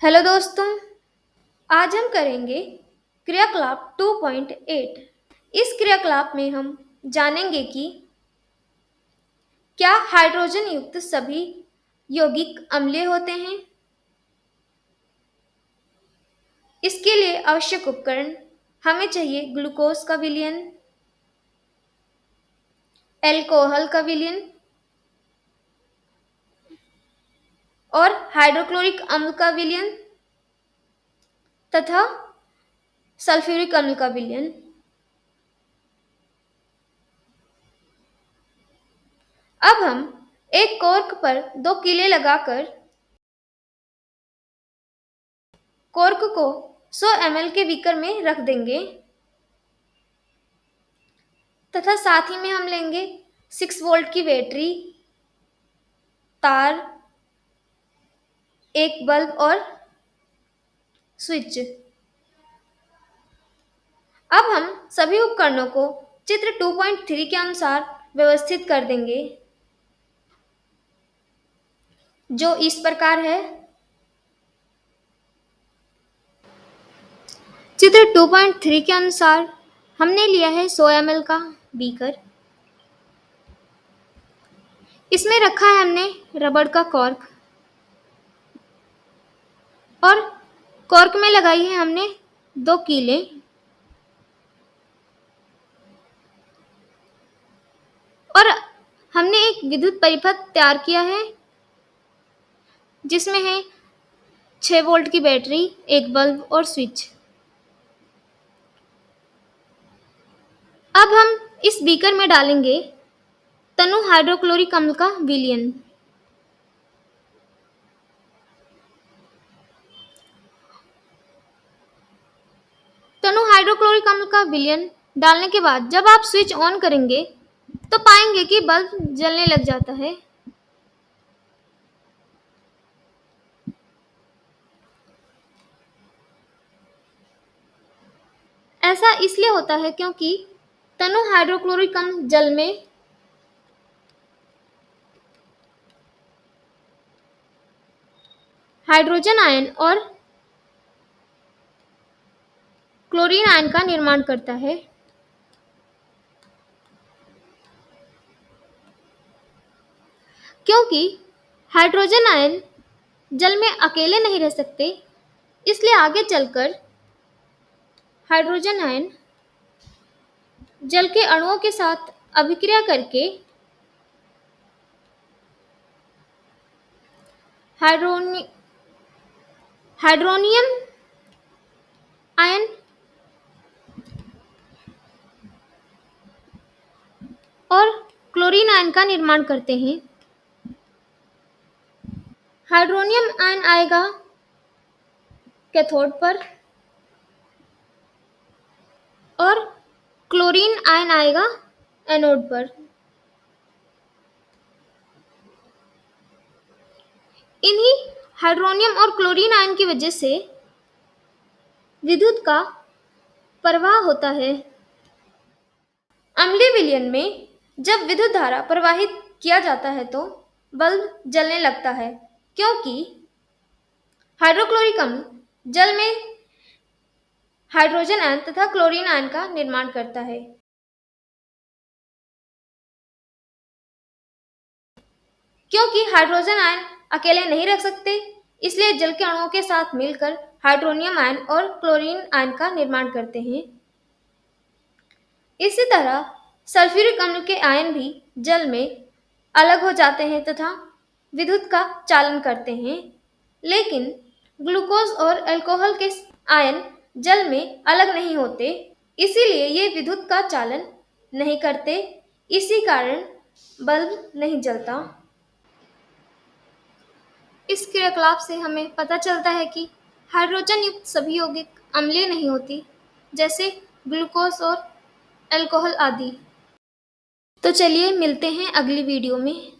Hello दोस्तों, आज हम करेंगे क्रियाकलाप 2.8। इस क्रियाकलाप में हम जानेंगे कि क्या हाइड्रोजन युक्त सभी यौगिक अम्लीय होते हैं। इसके लिए आवश्यक उपकरण हमें चाहिए ग्लूकोज का विलयन, एल्कोहल का विलयन और हाइड्रोक्लोरिक अम्ल का विलयन तथा सल्फ्यूरिक अम्ल का विलयन। अब हम एक कॉर्क पर दो कीले लगाकर कॉर्क को 100 ml के बीकर में रख देंगे तथा साथ ही में हम लेंगे 6 वोल्ट की बैटरी, तार, एक बल्ब और स्विच। अब हम सभी उपकरणों को चित्र 2.3 के अनुसार व्यवस्थित कर देंगे, जो इस प्रकार है। चित्र 2.3 के अनुसार हमने लिया है 100 ml का बीकर। इसमें रखा है हमने रबड़ का कॉर्क और कॉर्क में लगाई है हमने दो कीलें। और हमने एक विद्युत परिपथ तैयार किया है जिसमें है 6 वोल्ट की बैटरी, एक बल्ब और स्विच। अब हम इस बीकर में डालेंगे तनु हाइड्रोक्लोरिक अम्ल का विलयन। तनु हाइड्रोक्लोरिक अम्ल का विलयन डालने के बाद जब आप स्विच ऑन करेंगे तो पाएंगे कि बल्ब जलने लग जाता है। ऐसा इसलिए होता है क्योंकि तनु हाइड्रोक्लोरिक अम्ल जल में हाइड्रोजन आयन और क्लोरीन आयन का निर्माण करता है। क्योंकि हाइड्रोजन आयन जल में अकेले नहीं रह सकते, इसलिए आगे चलकर हाइड्रोजन आयन जल के अणुओं के साथ अभिक्रिया करके हाइड्रोनियम आयन और क्लोरीन आयन का निर्माण करते हैं। हाइड्रोनियम आयन आएगा कैथोड पर और क्लोरीन आयन आएगा एनोड पर। इन्हीं हाइड्रोनियम और क्लोरीन आयन की वजह से विद्युत का प्रवाह होता है। अम्लीय विलयन में जब विद्युत धारा प्रवाहित किया जाता है तो बल्ब जलने लगता है, क्योंकि हाइड्रोक्लोरिक अम्ल जल में हाइड्रोजन आयन तथा क्लोरीन आयन का निर्माण करता है। क्योंकि हाइड्रोजन आयन अकेले नहीं रह सकते, इसलिए जल के अणुओं के साथ मिलकर हाइड्रोनियम आयन और क्लोरीन आयन का निर्माण करते हैं। इसी तरह सल्फ्यूरिक अम्ल के आयन भी जल में अलग हो जाते हैं तथा विद्युत का चालन करते हैं, लेकिन ग्लूकोज और अल्कोहल के आयन जल में अलग नहीं होते, इसीलिए ये विद्युत का चालन नहीं करते। इसी कारण बल्ब नहीं जलता। इस क्रियाकलाप से हमें पता चलता है कि हाइड्रोजन युक्त सभी यौगिक अम्लीय नहीं होती, जैसे ग्लूकोज और अल्कोहल आदि। तो चलिए मिलते हैं अगली वीडियो में।